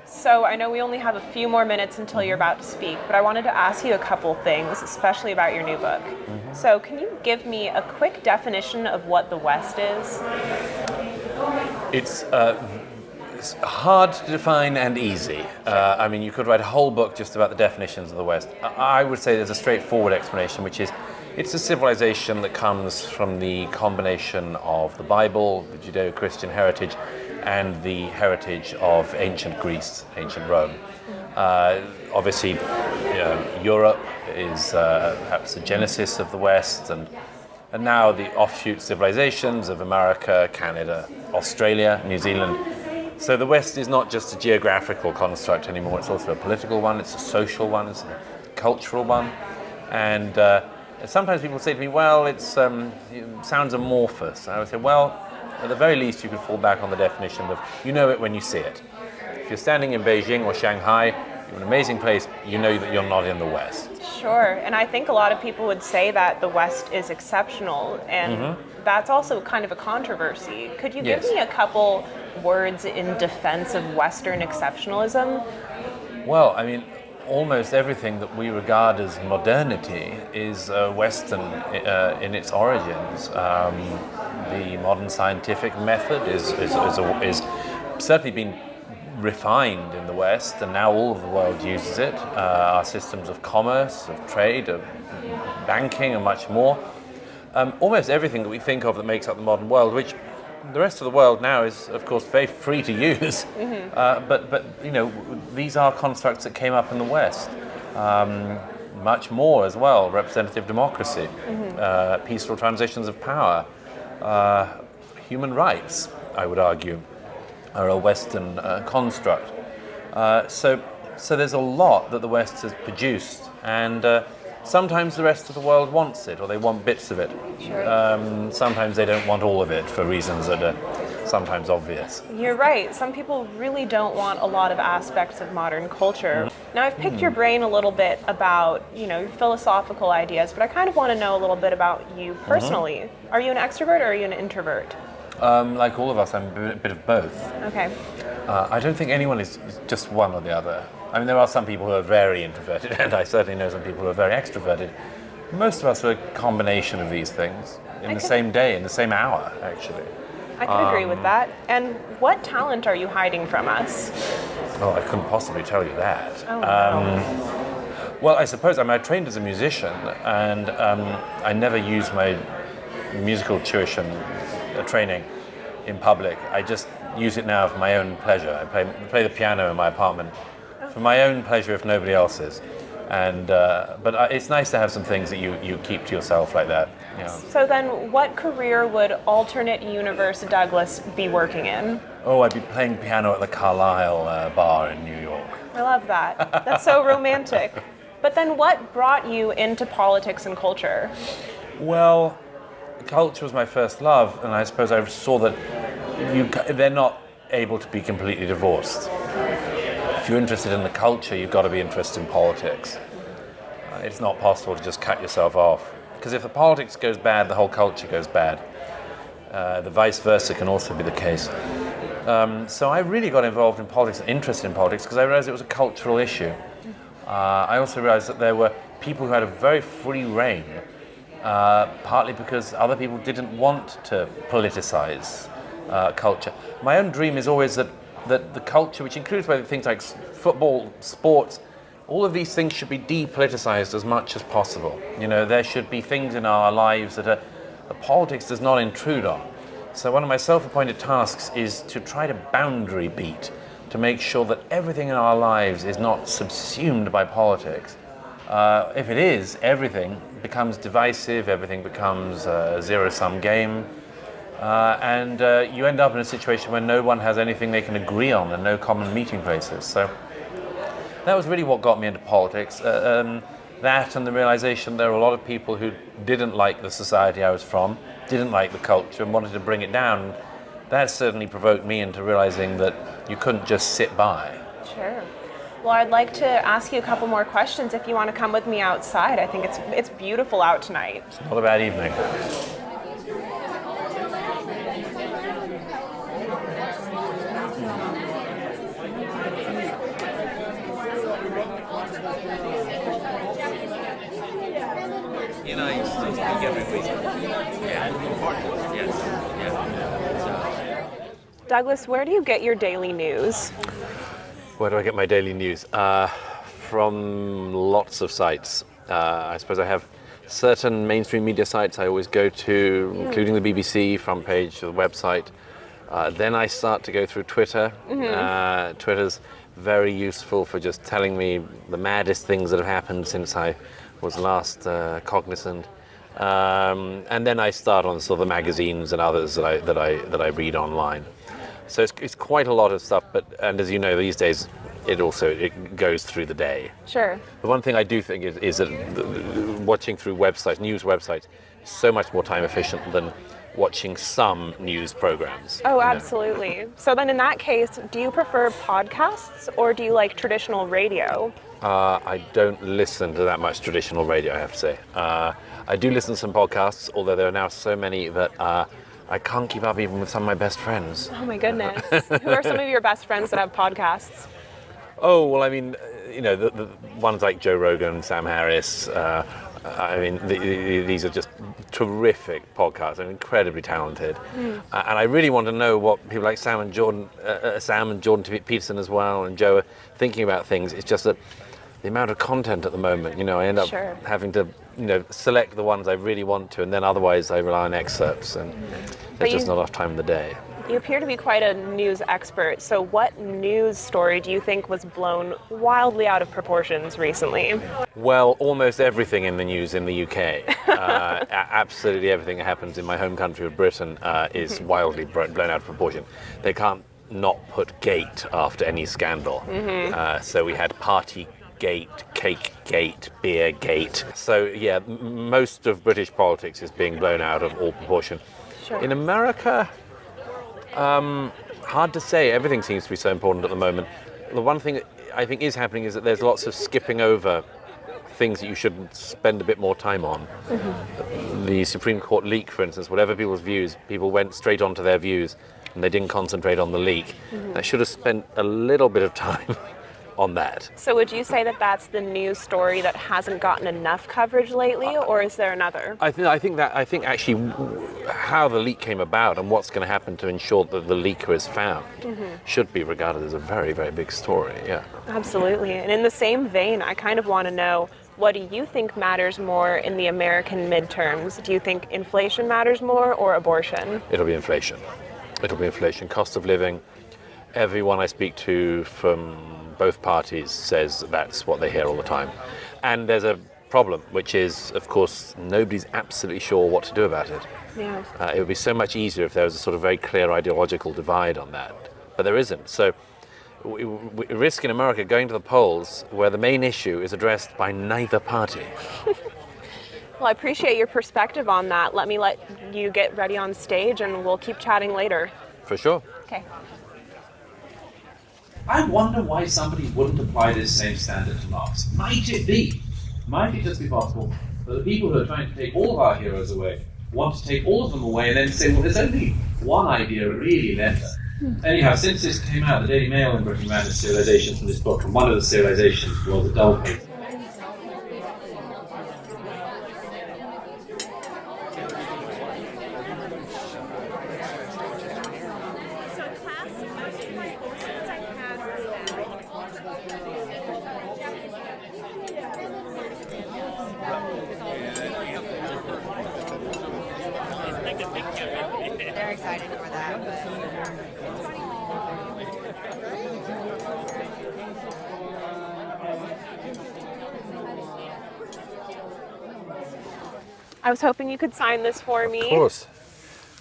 So I know we only have a few more minutes until you're about to speak, but I wanted to ask you a couple things, especially about your new book. So can you give me a quick definition of what the West is? It's hard to define and easy. I mean, you could write a whole book just about the definitions of the West. I would say there's a straightforward explanation, which is it's a civilization that comes from the combination of the Bible, the Judeo-Christian heritage, and the heritage of ancient Greece, ancient Rome. Obviously, Europe is perhaps the genesis of the West, and now the offshoot civilizations of America, Canada, Australia, New Zealand. So the West is not just a geographical construct anymore, it's also a political one, it's a social one, it's a cultural one. And sometimes people say to me, well, it sounds amorphous. And I would say, well, at the very least, you could fall back on the definition of you know it when you see it. If you're standing in Beijing or Shanghai, you're in an amazing place, you know that you're not in the West. Sure, and I think a lot of people would say that the West is exceptional, and that's also kind of a controversy. Could you give me a couple words in defense of Western exceptionalism? Well, I mean, almost everything that we regard as modernity is Western in its origins. The modern scientific method is certainly been refined in the West, and now all of the world uses it. Our systems of commerce, of trade, of banking, and much more. Almost everything that we think of that makes up the modern world, which the rest of the world now is, of course, very free to use. But you know, these are constructs that came up in the West. Much more as well: representative democracy, peaceful transitions of power, human rights. I would argue are a Western construct. So there's a lot that the West has produced, and sometimes the rest of the world wants it, or they want bits of it. Sure. Sometimes they don't want all of it for reasons that are sometimes obvious. You're right. Some people really don't want a lot of aspects of modern culture. Now, I've picked your brain a little bit about, your philosophical ideas, but I kind of want to know a little bit about you personally. Are you an extrovert or are you an introvert? Like all of us, I'm a bit of both. Okay. I don't think anyone is just one or the other. I mean, there are some people who are very introverted, and I certainly know some people who are very extroverted. Most of us are a combination of these things in the same day, in the same hour, actually. I can agree with that. And what talent are you hiding from us? Oh, I couldn't possibly tell you that. Oh, no. Well, I suppose I trained as a musician, and I never used my musical tuition training in public. I just use it now for my own pleasure. I play the piano in my apartment for my own pleasure, if nobody else's. And but it's nice to have some things that you keep to yourself like that. So then, what career would alternate universe Douglas be working in? Oh, I'd be playing piano at the Carlisle bar in New York. I love that. That's so romantic. But then, what brought you into politics and culture? Well, culture was my first love, and I suppose I saw that they're not able to be completely divorced. If you're interested in the culture, you've got to be interested in politics. It's not possible to just cut yourself off, because if the politics goes bad, the whole culture goes bad. The vice versa can also be the case. So I really got involved in politics, interested in politics, because I realized it was a cultural issue. I also realized that there were people who had a very free rein, partly because other people didn't want to politicize culture. My own dream is always that the culture, which includes things like football, sports, all of these things should be depoliticized as much as possible. There should be things in our lives that politics does not intrude on. So one of my self-appointed tasks is to try to boundary beat, to make sure that everything in our lives is not subsumed by politics. If it is, everything becomes divisive, everything becomes a zero-sum game, and you end up in a situation where no one has anything they can agree on and no common meeting places. So that was really what got me into politics. That and the realization there were a lot of people who didn't like the society I was from, didn't like the culture and wanted to bring it down. That certainly provoked me into realizing that you couldn't just sit by. Sure. Well, I'd like to ask you a couple more questions if you want to come with me outside. I think it's beautiful out tonight. It's not a bad evening. You know, I used to speak every week. Yeah, important. Yes. Yeah. Douglas, where do you get your daily news? Where do I get my daily news? From lots of sites. I suppose I have certain mainstream media sites I always go to, including the BBC, front page of the website. Then I start to go through Twitter. Twitter's very useful for just telling me the maddest things that have happened since I was last cognizant. And then I start on sort of the magazines and others that I read online. So it's quite a lot of stuff, and as you know, these days it goes through the day. Sure. The one thing I do think is that watching through websites, news websites, is so much more time efficient than watching some news programs. Oh, absolutely. So then in that case, do you prefer podcasts or do you like traditional radio? I don't listen to that much traditional radio, I have to say. I do listen to some podcasts, although there are now so many that I can't keep up even with some of my best friends. Oh my goodness. Who are some of your best friends that have podcasts? Oh, well, I mean, you know, the ones like Joe Rogan, Sam Harris. I mean, these are just terrific podcasts. They're incredibly talented. And I really want to know what people like Sam and Jordan Peterson as well, and Joe are thinking about things. It's just that the amount of content at the moment, you know, I end up having to, you know, select the ones I really want to, and then otherwise I rely on excerpts, and there's just not enough time in the day. You appear to be quite a news expert, so what news story do you think was blown wildly out of proportions recently? Well, almost everything in the news in the UK, absolutely everything that happens in my home country of Britain is wildly blown out of proportion. They can't not put gate after any scandal. So we had party gate, cake gate, beer gate. So yeah, most of British politics is being blown out of all proportion. Sure. In America, hard to say. Everything seems to be so important at the moment. The one thing that I think is happening is that there's lots of skipping over things that you should spend a bit more time on. The Supreme Court leak, for instance, whatever people's views, people went straight onto their views and they didn't concentrate on the leak. I should have spent a little bit of time on that. So would you say that that's the news story that hasn't gotten enough coverage lately, or is there another? I think actually how the leak came about and what's going to happen to ensure that the leaker is found should be regarded as a very, very big story. Yeah. Absolutely. And in the same vein, I kind of want to know, what do you think matters more in the American midterms? Do you think inflation matters more or abortion? It'll be inflation. Cost of living. Everyone I speak to from both parties says that's what they hear all the time. And there's a problem, which is, of course, nobody's absolutely sure what to do about it. Yeah. It would be so much easier if there was a sort of very clear ideological divide on that. But there isn't. So we risk in America going to the polls where the main issue is addressed by neither party. Well, I appreciate your perspective on that. Let you get ready on stage and we'll keep chatting later. For sure. Okay. I wonder why somebody wouldn't apply this same standard to Marx. Might it just be possible that the people who are trying to take all of our heroes away want to take all of them away and then say, well, there's only one idea really left. Anyhow, since this came out, the Daily Mail in Britain ran its serializations from this book, and one of the serializations was a dull page. They're excited for that. I was hoping you could sign this for me. Of course.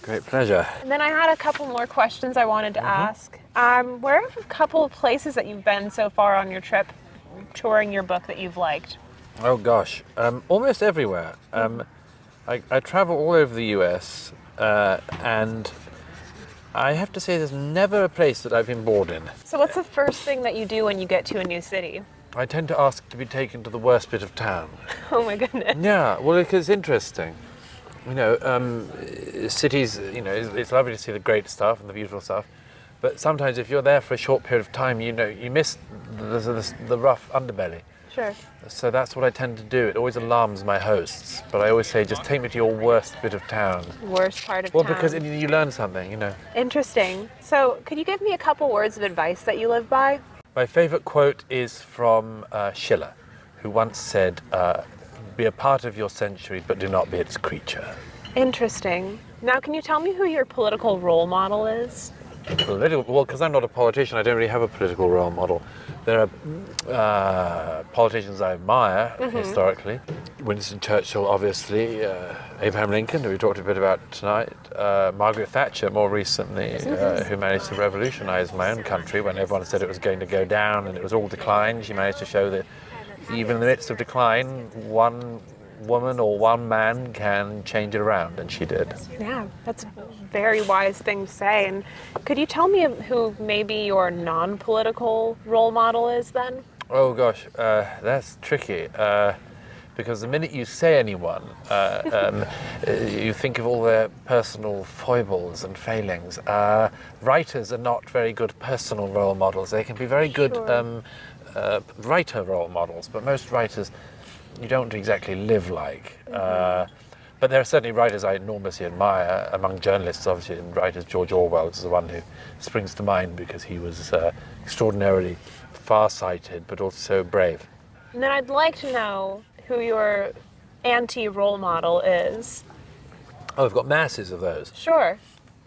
Great pleasure. And then I had a couple more questions I wanted to ask. Where are a couple of places that you've been so far on your trip touring your book that you've liked? Oh gosh, almost everywhere. I travel all over the US, and I have to say there's never a place that I've been bored in. So what's the first thing that you do when you get to a new city? I tend to ask to be taken to the worst bit of town. Oh my goodness. Yeah, well, because it's interesting. You know, cities, you know, it's lovely to see the great stuff and the beautiful stuff, but sometimes if you're there for a short period of time, you know, you miss the rough underbelly. Sure. So that's what I tend to do. It always alarms my hosts, but I always say, just take me to your worst bit of town. Worst part of Well, town. because you learn something, you know. Interesting. So could you give me a couple words of advice that you live by? My favourite quote is from Schiller, who once said, be a part of your century, but do not be its creature. Interesting. Now, can you tell me who your political role model is? Well, because I'm not a politician, I don't really have a political role model. There are politicians I admire historically. Winston Churchill, obviously, Abraham Lincoln, who we talked a bit about tonight, Margaret Thatcher more recently, who managed to revolutionise my own country when everyone said it was going to go down and it was all decline. She managed to show that even in the midst of decline, one woman or one man can change it around, and she did. Yeah, that's a very wise thing to say. And could you tell me who maybe your non-political role model is then? Oh gosh, that's tricky. Because the minute you say anyone, you think of all their personal foibles and failings. Writers are not very good personal role models. They can be very good writer role models, but most writers you don't exactly live like. But there are certainly writers I enormously admire. Among journalists, obviously, and writers, George Orwell is the one who springs to mind because he was extraordinarily far-sighted, but also brave. And then I'd like to know who your anti-role model is. Oh, I've got masses of those. Sure.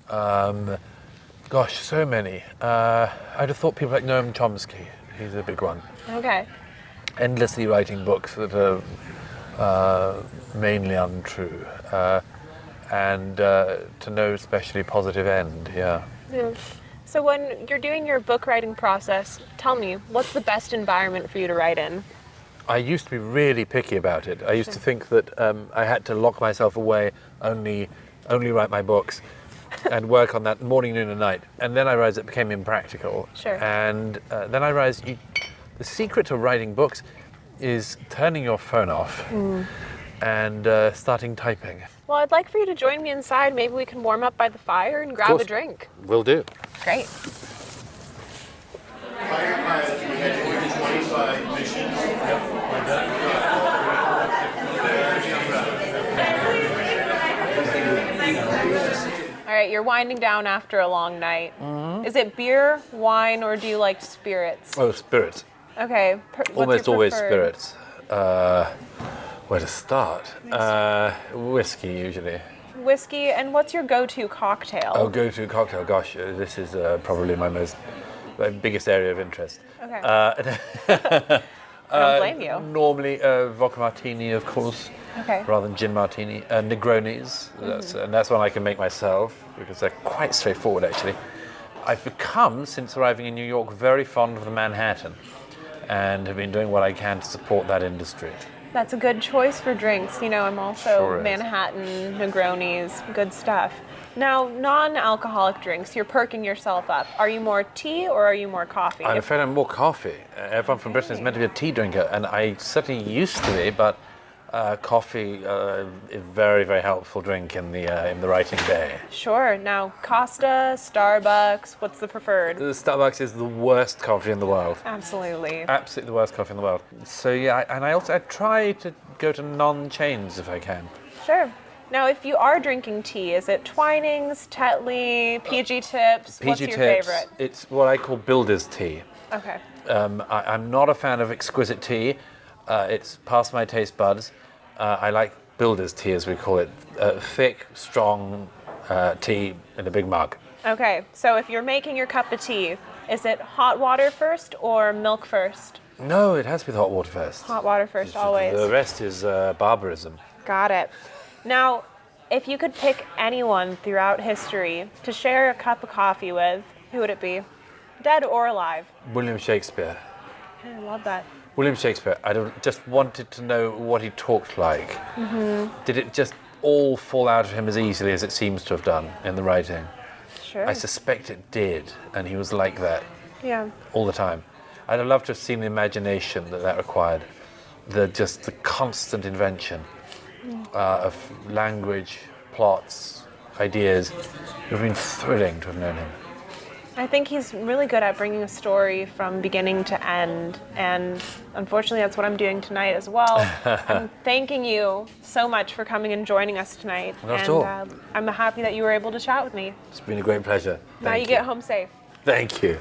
Gosh, so many. I'd have thought people like Noam Chomsky. He's a big one. Okay. Endlessly writing books that are mainly untrue, and to no especially positive end. Yeah. So when you're doing your book writing process, tell me, what's the best environment for you to write in? I used to be really picky about it. I used to think that I had to lock myself away, only write my books, and work on that morning, noon, and night. And then I realized it became impractical. Sure. And then I realized the secret to writing books is turning your phone off and starting typing. Well, I'd like for you to join me inside. Maybe we can warm up by the fire and grab a drink. Will do. Great. All right, you're winding down after a long night. Is it beer, wine, or do you like spirits? Oh, spirits. Okay. Almost always spirits. Where to start? Whiskey, usually. Whiskey, and what's your go-to cocktail? Oh, go-to cocktail. Gosh, this is probably my biggest area of interest. Okay. I don't blame you. Normally, vodka martini, of course. Okay. Rather than gin martini. Negronis. And that's one I can make myself because they're quite straightforward, actually. I've become, since arriving in New York, very fond of the Manhattan, and have been doing what I can to support that industry. That's a good choice for drinks. You know, I'm also Sure is. Manhattan, Negronis, good stuff. Now, non-alcoholic drinks, you're perking yourself up. Are you more tea or are you more coffee? I'm afraid I'm more coffee. Everyone from Britain is meant to be a tea drinker, and I certainly used to be, but coffee is a very, very helpful drink in the writing day. Sure. Now, Costa, Starbucks, what's the preferred? The Starbucks is the worst coffee in the world. Absolutely. Absolutely the worst coffee in the world. So yeah, and I try to go to non-chains if I can. Sure. Now, if you are drinking tea, is it Twinings, Tetley, PG Tips? PG What's your Tips, favorite? it's what I call builder's tea. Okay. I'm not a fan of exquisite tea. It's past my taste buds. I like builder's tea, as we call it. Thick, strong tea in a big mug. Okay, so if you're making your cup of tea, is it hot water first or milk first? No, it has to be the hot water first. Hot water first, always. The rest is barbarism. Got it. Now, if you could pick anyone throughout history to share a cup of coffee with, who would it be? Dead or alive? William Shakespeare. I love that. William Shakespeare. Just wanted to know what he talked like. Did it just all fall out of him as easily as it seems to have done in the writing. Sure. I suspect it did, and he was like that Yeah. all the time. I'd have loved to have seen the imagination that required, the constant invention of language, plots, ideas. It would have been thrilling to have known him. I think he's really good at bringing a story from beginning to end, and unfortunately that's what I'm doing tonight as well. I'm thanking you so much for coming and joining us tonight. Not at and all. I'm happy that you were able to chat with me. It's been a great pleasure. Now you get home safe. Thank you.